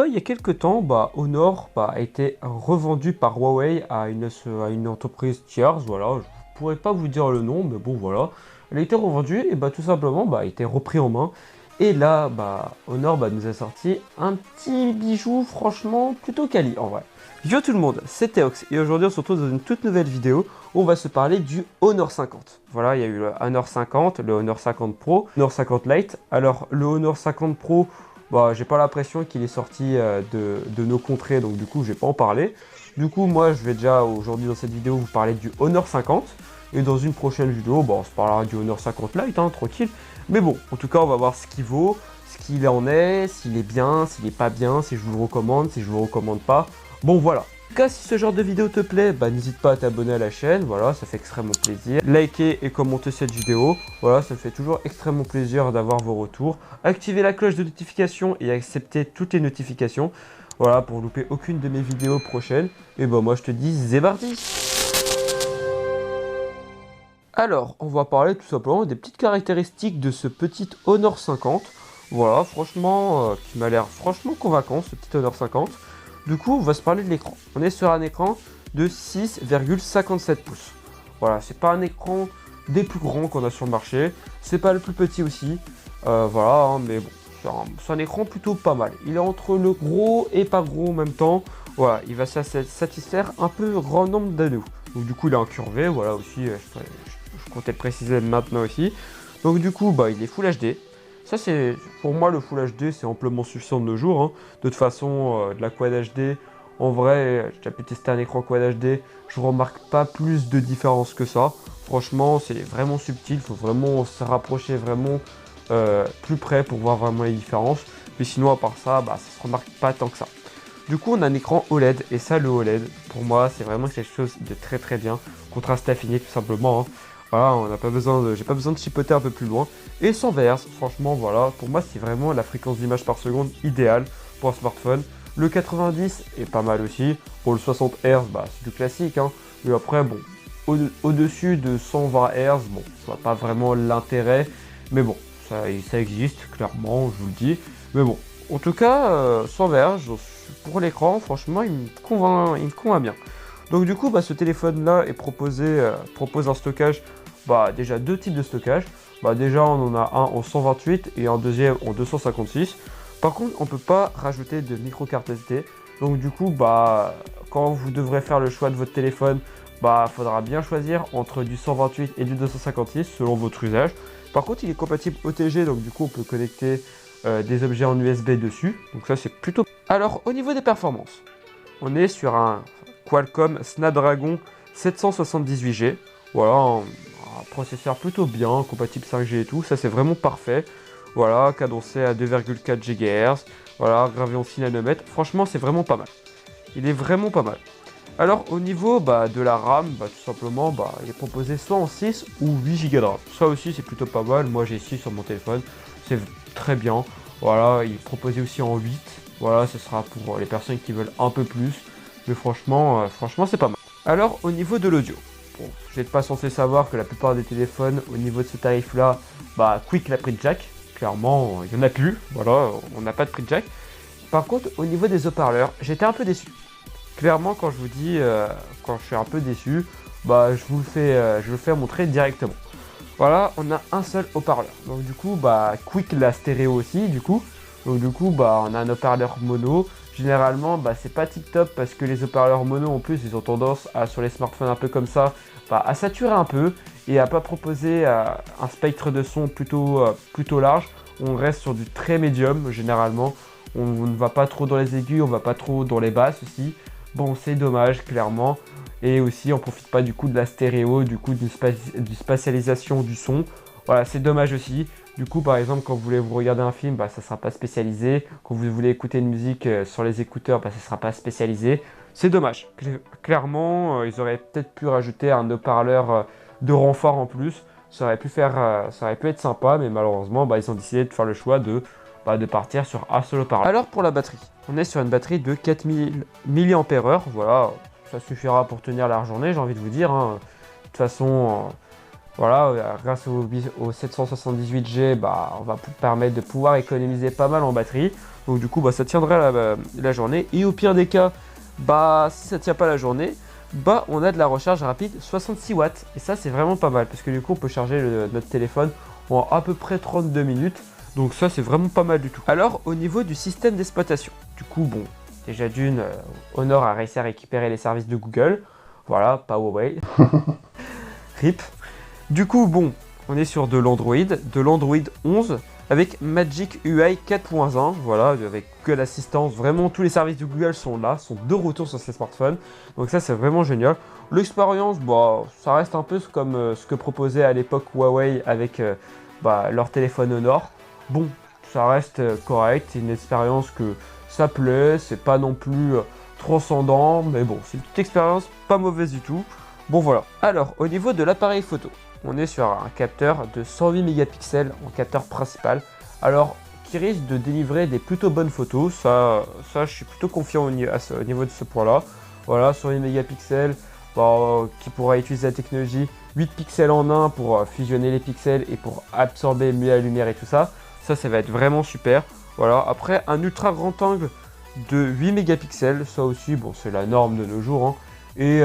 il y a quelques temps, Honor a été revendu par Huawei à une entreprise tierce. Voilà, je ne pourrais pas vous dire le nom, mais bon, voilà. Elle a été revendue et tout simplement, a été repris en main. Et là, Honor nous a sorti un petit bijou, franchement, plutôt quali en vrai. Yo tout le monde, c'est Théox et aujourd'hui on se retrouve dans une toute nouvelle vidéo où on va se parler du Honor 50. Voilà, il y a eu le Honor 50, le Honor 50 Pro, le Honor 50 Lite. Alors le Honor 50 Pro, j'ai pas l'impression qu'il est sorti de nos contrées, donc du coup je vais pas en parler. Du coup moi je vais déjà aujourd'hui dans cette vidéo vous parler du Honor 50. Et dans une prochaine vidéo, on se parlera du Honor 50 Lite, hein, tranquille. Mais bon, en tout cas on va voir ce qu'il vaut, ce qu'il en est, s'il est bien, s'il est pas bien, si je vous le recommande, si je vous le recommande pas. Bon voilà. En tout cas, si ce genre de vidéo te plaît, n'hésite pas à t'abonner à la chaîne, voilà, ça fait extrêmement plaisir. Likez et commentez cette vidéo, voilà, ça me fait toujours extrêmement plaisir d'avoir vos retours. Activez la cloche de notification et acceptez toutes les notifications, voilà, pour louper aucune de mes vidéos prochaines. Et moi je te dis, zébardi. Alors, on va parler tout simplement des petites caractéristiques de ce petit Honor 50. Voilà, franchement, qui m'a l'air franchement convaincant, ce petit Honor 50. Du coup, on va se parler de l'écran. On est sur un écran de 6,57 pouces. Voilà, c'est pas un écran des plus grands qu'on a sur le marché. C'est pas le plus petit aussi. Voilà, hein, mais bon, c'est un écran plutôt pas mal. Il est entre le gros et pas gros en même temps. Voilà, il va satisfaire un peu grand nombre d'anneaux. Donc du coup, il est incurvé, voilà aussi, je comptais le préciser maintenant aussi. Donc du coup, il est Full HD. Ça, c'est pour moi, le Full HD, c'est amplement suffisant de nos jours, hein. De toute façon, de la Quad HD, en vrai, j'ai déjà pu tester un écran Quad HD, je remarque pas plus de différence que ça. Franchement, c'est vraiment subtil, il faut vraiment se rapprocher vraiment plus près pour voir vraiment les différences. Mais sinon, à part ça, ça se remarque pas tant que ça. Du coup, on a un écran OLED, et ça, le OLED, pour moi, c'est vraiment quelque chose de très très bien. Contraste affiné, tout simplement, hein. Voilà, on n'a pas besoin de, j'ai pas besoin de chipoter un peu plus loin. Et sans VRS, franchement, voilà, pour moi, c'est vraiment la fréquence d'image par seconde idéale pour un smartphone. Le 90 est pas mal aussi. Pour le 60 Hz, c'est du classique, hein. Et après, bon, au-dessus de 120 Hz, bon, je vois pas vraiment l'intérêt. Mais bon, ça existe, clairement, je vous le dis. Mais bon, en tout cas, sans VRS, pour l'écran, franchement, il me convainc bien. Donc du coup, ce téléphone-là propose un stockage, déjà deux types de stockage. Déjà, on en a un en 128 et un deuxième en 256. Par contre, on ne peut pas rajouter de micro-carte SD. Donc du coup, quand vous devrez faire le choix de votre téléphone, faudra bien choisir entre du 128 et du 256 selon votre usage. Par contre, il est compatible OTG, donc du coup, on peut connecter des objets en USB dessus. Donc ça, c'est plutôt... Alors, au niveau des performances, on est sur un Qualcomm Snapdragon 778G. Voilà, un processeur plutôt bien, compatible 5G et tout. Ça, c'est vraiment parfait. Voilà, cadencé à 2,4 GHz. Voilà, gravé en 6 nanomètres. Franchement, c'est vraiment pas mal. Il est vraiment pas mal. Alors, au niveau de la RAM, tout simplement, il est proposé soit en 6 ou 8 Go de RAM. Ça aussi, c'est plutôt pas mal. Moi, j'ai 6 sur mon téléphone. C'est très bien. Voilà, il est proposé aussi en 8. Voilà, ce sera pour les personnes qui veulent un peu plus. Mais franchement, c'est pas mal. Alors, au niveau de l'audio, bon, vous n'êtes pas censé savoir que la plupart des téléphones, au niveau de ce tarif-là, Quick n'a pris de jack. Clairement, il n'y en a plus. Voilà, on n'a pas de prix de jack. Par contre, au niveau des haut-parleurs, j'étais un peu déçu. Clairement, quand je vous dis, quand je suis un peu déçu, je vous le fais montrer directement. Voilà, on a un seul haut-parleur. Donc du coup, Quick la stéréo aussi, du coup. Donc du coup, on a un haut-parleur mono. Généralement, c'est pas tip-top parce que les haut-parleurs mono, en plus, ils ont tendance à, sur les smartphones un peu comme ça, à saturer un peu et à pas proposer un spectre de son plutôt large. On reste sur du très médium, généralement. On ne va pas trop dans les aigus, on va pas trop dans les basses aussi. Bon, c'est dommage, clairement. Et aussi, on profite pas du coup de la stéréo, du coup d'une spatialisation du son. Voilà, c'est dommage aussi. Du coup, par exemple, quand vous voulez vous regarder un film, ça ne sera pas spécialisé. Quand vous voulez écouter une musique sur les écouteurs, ça ne sera pas spécialisé. C'est dommage. Clairement, ils auraient peut-être pu rajouter un haut-parleur de renfort en plus. Ça aurait pu être sympa, mais malheureusement, ils ont décidé de faire le choix de partir sur un seul haut-parleur. Alors pour la batterie, on est sur une batterie de 4000 mAh. Voilà, ça suffira pour tenir la journée, j'ai envie de vous dire, hein. De toute façon, voilà, grâce au 778G, on va permettre de pouvoir économiser pas mal en batterie. Donc du coup, bah, ça tiendra la journée. Et au pire des cas, bah, si ça tient pas la journée, bah, on a de la recharge rapide 66 watts. Et ça, c'est vraiment pas mal parce que du coup, on peut charger notre téléphone en à peu près 32 minutes. Donc ça, c'est vraiment pas mal du tout. Alors, au niveau du système d'exploitation, du coup, bon, déjà d'une, Honor a réussi à récupérer les services de Google. Voilà, pas Huawei. RIP. Du coup, bon, on est sur de l'Android 11 avec Magic UI 4.1, voilà, avec Google Assistant. Vraiment, tous les services de Google sont là, sont de retour sur ces smartphones. Donc ça, c'est vraiment génial. L'expérience, bah, ça reste un peu comme ce que proposait à l'époque Huawei avec leur téléphone Honor. Bon, ça reste correct, c'est une expérience que ça plaît, c'est pas non plus transcendant, mais bon, c'est une petite expérience pas mauvaise du tout. Bon voilà. Alors, au niveau de l'appareil photo, on est sur un capteur de 108 mégapixels en capteur principal. Alors, qui risque de délivrer des plutôt bonnes photos. Ça je suis plutôt confiant au niveau de ce point-là. Voilà, 108 mégapixels, qui pourra utiliser la technologie 8 pixels en 1 pour fusionner les pixels et pour absorber mieux la lumière et tout ça. Ça va être vraiment super. Voilà, après, un ultra grand angle de 8 mégapixels. Ça aussi, bon, c'est la norme de nos jours, hein. Et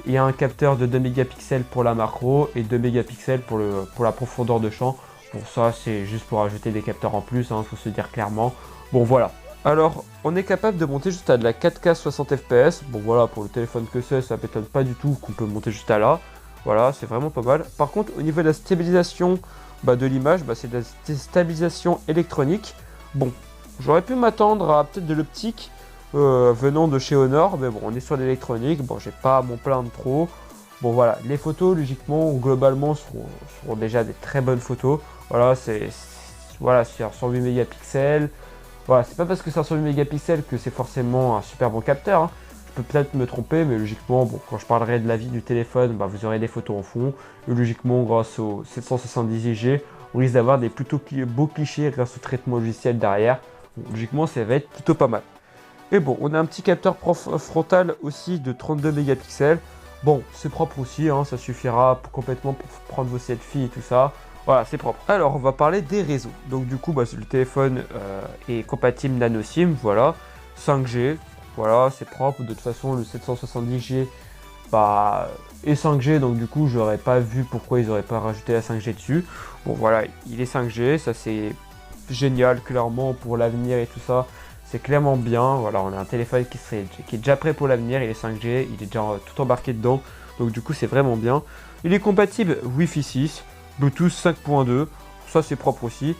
il y a un capteur de 2 mégapixels pour la macro et 2 mégapixels pour la profondeur de champ. Bon, ça, c'est juste pour ajouter des capteurs en plus, hein, faut se dire clairement. Bon, voilà. Alors, on est capable de monter juste à de la 4K 60 fps. Bon, voilà, pour le téléphone que c'est, ça m'étonne pas du tout qu'on peut monter juste à là. Voilà, c'est vraiment pas mal. Par contre, au niveau de la stabilisation de l'image, c'est de la stabilisation électronique. Bon, j'aurais pu m'attendre à peut-être de l'optique venant de chez Honor, mais bon, on est sur l'électronique. Bon, j'ai pas à m'en plaindre trop. Bon, voilà, les photos, logiquement, globalement, seront déjà des très bonnes photos. Voilà, c'est un 108 mégapixels. Voilà, c'est pas parce que c'est un 108 mégapixels que c'est forcément un super bon capteur, hein. Je peux peut-être me tromper, mais logiquement, bon, quand je parlerai de la vie du téléphone, vous aurez des photos en fond. Et logiquement, grâce au 770 IG, on risque d'avoir des plutôt beaux clichés grâce au traitement logiciel derrière. Bon, logiquement, ça va être plutôt pas mal. Et bon, on a un petit capteur frontal aussi de 32 mégapixels. Bon, c'est propre aussi, hein, ça suffira complètement pour prendre vos selfies et tout ça. Voilà, c'est propre. Alors, on va parler des réseaux. Donc, du coup, le téléphone est compatible nano SIM, voilà. 5G, voilà, c'est propre. De toute façon, le 770G est 5G, donc du coup, j'aurais pas vu pourquoi ils n'auraient pas rajouté la 5G dessus. Bon, voilà, il est 5G, ça c'est génial, clairement, pour l'avenir et tout ça. C'est clairement bien. Voilà, on a un téléphone qui est déjà prêt pour l'avenir, il est 5G, il est déjà tout embarqué dedans. Donc, du coup, c'est vraiment bien. Il est compatible Wi-Fi 6, Bluetooth 5.2, ça c'est propre aussi.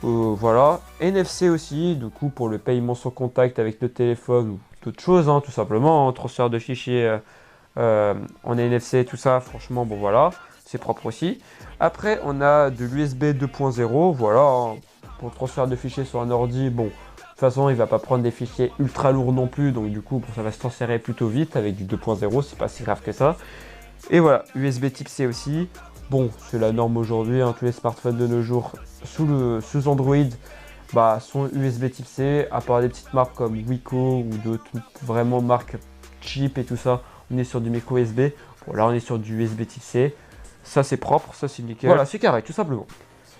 Voilà, NFC aussi, du coup pour le paiement sans contact avec le téléphone ou d'autres choses, hein, tout simplement, hein, transfert de fichiers en NFC, tout ça, franchement, bon voilà, c'est propre aussi. Après, on a de l'USB 2.0, voilà, hein, pour le transfert de fichiers sur un ordi, bon, de toute façon, il va pas prendre des fichiers ultra lourds non plus, donc du coup, ça va se transférer plutôt vite avec du 2.0, c'est pas si grave que ça. Et voilà, USB Type C aussi. Bon, c'est la norme aujourd'hui, hein, tous les smartphones de nos jours sous Android sont USB Type C, à part des petites marques comme Wiko ou d'autres vraiment marques cheap et tout ça, on est sur du micro USB. Bon, là on est sur du USB Type C, ça c'est propre, ça c'est nickel. Voilà, c'est carré, tout simplement.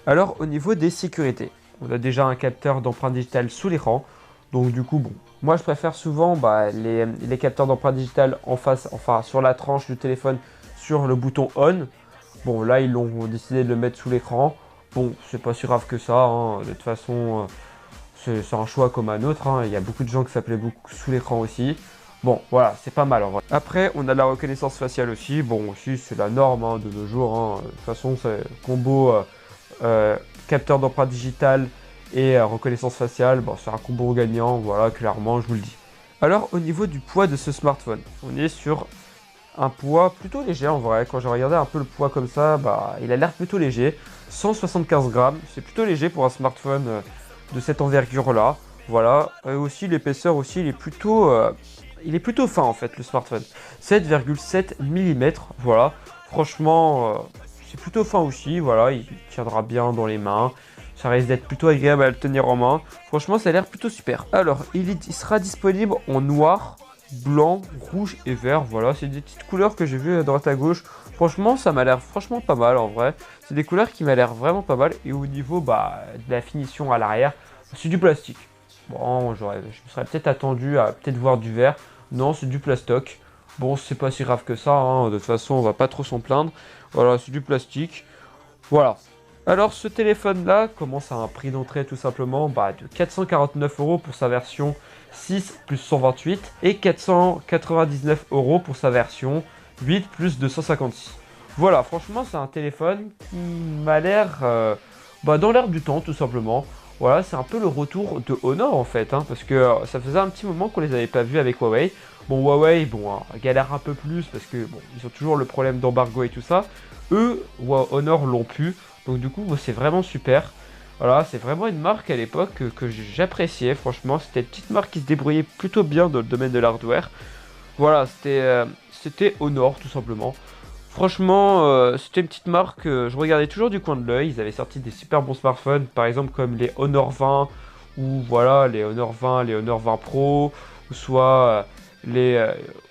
Alors au niveau des sécurités, on a déjà un capteur d'empreinte digitale sous l'écran, donc du coup bon, moi je préfère souvent les capteurs d'empreinte digitale en face, enfin sur la tranche du téléphone, sur le bouton on. Bon, là, ils ont décidé de le mettre sous l'écran. Bon, c'est pas si grave que ça, hein. De toute façon, c'est un choix comme un autre, hein. Il y a beaucoup de gens qui s'appelaient beaucoup sous l'écran aussi. Bon, voilà, c'est pas mal en vrai. Après, on a la reconnaissance faciale aussi. Bon, aussi, c'est la norme, hein, de nos jours, hein. De toute façon, c'est combo capteur d'empreinte digitale et reconnaissance faciale. Bon, c'est un combo gagnant, voilà, clairement, je vous le dis. Alors, au niveau du poids de ce smartphone, on est sur un poids plutôt léger en vrai. Quand j'ai regardé un peu le poids comme ça, il a l'air plutôt léger. 175 grammes, c'est plutôt léger pour un smartphone de cette envergure là. Voilà, et aussi l'épaisseur aussi, il est plutôt fin en fait le smartphone. 7,7 mm, voilà. Franchement, c'est plutôt fin aussi, voilà, il tiendra bien dans les mains. Ça risque d'être plutôt agréable à le tenir en main. Franchement, ça a l'air plutôt super. Alors, il sera disponible en noir, blanc, rouge et vert. Voilà, c'est des petites couleurs que j'ai vues à droite à gauche. Franchement, ça m'a l'air franchement pas mal en vrai. C'est des couleurs qui m'a l'air vraiment pas mal. Et au niveau de la finition à l'arrière, c'est du plastique. Bon, je me serais peut-être attendu à peut-être voir du verre. Non, c'est du plastoc. Bon, c'est pas si grave que ça, hein. De toute façon, on va pas trop s'en plaindre. Voilà, c'est du plastique. Voilà. Alors, ce téléphone-là commence à un prix d'entrée tout simplement de 449 euros pour sa version 6 plus 128 et 499 euros pour sa version 8 plus 256. Voilà, franchement, c'est un téléphone qui m'a l'air dans l'air du temps tout simplement. Voilà, c'est un peu le retour de Honor en fait, hein, parce que ça faisait un petit moment qu'on les avait pas vus avec Huawei. Bon, Huawei, galère un peu plus parce que bon, ils ont toujours le problème d'embargo et tout ça. Eux, Honor l'ont pu, donc du coup, c'est vraiment super. Voilà, c'est vraiment une marque à l'époque que j'appréciais, franchement. C'était une petite marque qui se débrouillait plutôt bien dans le domaine de l'hardware. Voilà, c'était Honor tout simplement. Franchement, c'était une petite marque, je regardais toujours du coin de l'œil. Ils avaient sorti des super bons smartphones, par exemple comme les Honor 20, ou voilà, les Honor 20, les Honor 20 Pro, ou soit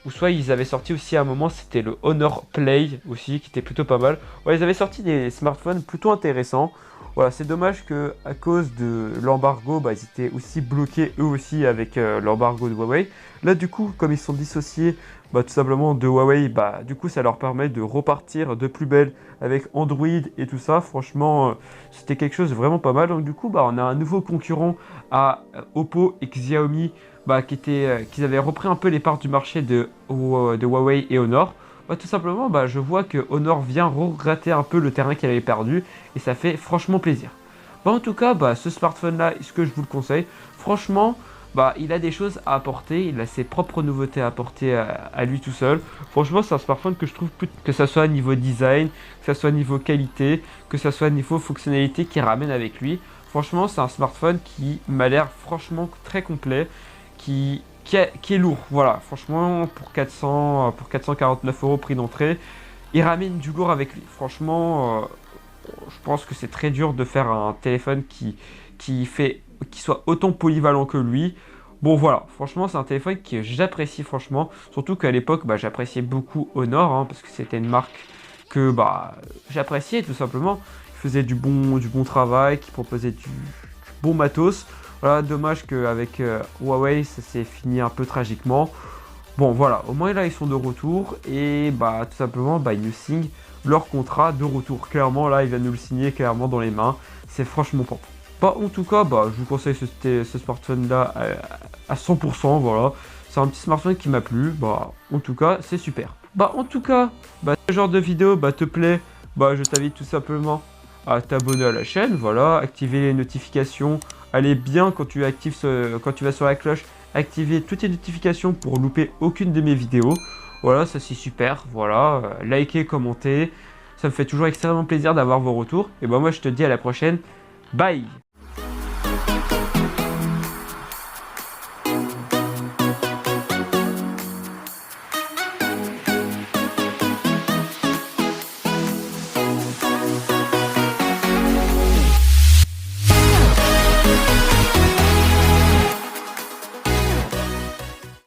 ou soit ils avaient sorti aussi à un moment, c'était le Honor Play aussi, qui était plutôt pas mal. Ouais, ils avaient sorti des smartphones plutôt intéressants. Voilà, c'est dommage que à cause de l'embargo, ils étaient aussi bloqués eux aussi avec l'embargo de Huawei. Là, du coup, comme ils sont dissociés tout simplement de Huawei, du coup ça leur permet de repartir de plus belle avec Android et tout ça. Franchement, c'était quelque chose de vraiment pas mal. Donc du coup, on a un nouveau concurrent à Oppo et Xiaomi qui avaient repris un peu les parts du marché de Huawei et Honor. Tout simplement, je vois que Honor vient regretter un peu le terrain qu'elle avait perdu et ça fait franchement plaisir. En tout cas, ce smartphone-là, est-ce que je vous le conseille? Franchement, il a des choses à apporter, il a ses propres nouveautés à apporter à lui tout seul. Franchement, c'est un smartphone que je trouve que ça soit niveau design, que ça soit niveau qualité, que ça soit niveau fonctionnalité qui ramène avec lui. Franchement, c'est un smartphone qui m'a l'air franchement très complet, qui est lourd. Voilà, franchement, pour 449 euros prix d'entrée, il ramène du lourd avec lui. Franchement, je pense que c'est très dur de faire un téléphone qui soit autant polyvalent que lui. Bon voilà, franchement c'est un téléphone que j'apprécie franchement, surtout qu'à l'époque j'appréciais beaucoup Honor, hein, parce que c'était une marque que j'appréciais tout simplement. Il faisait du bon travail, qui proposait du bon matos. Voilà, dommage qu'avec Huawei ça s'est fini un peu tragiquement. Bon voilà, au moins là ils sont de retour et tout simplement ils nous signent leur contrat de retour. Clairement là ils viennent nous le signer clairement dans les mains. C'est franchement pas. En tout cas, je vous conseille ce smartphone là à 100%, voilà. C'est un petit smartphone qui m'a plu, en tout cas, c'est super. En tout cas, ce genre de vidéo te plaît, je t'invite tout simplement à t'abonner à la chaîne, voilà, activer les notifications. Allez bien quand tu quand tu vas sur la cloche, activer toutes les notifications pour louper aucune de mes vidéos. Voilà, ça c'est super, voilà, likez, commentez, ça me fait toujours extrêmement plaisir d'avoir vos retours. Et moi je te dis à la prochaine, bye!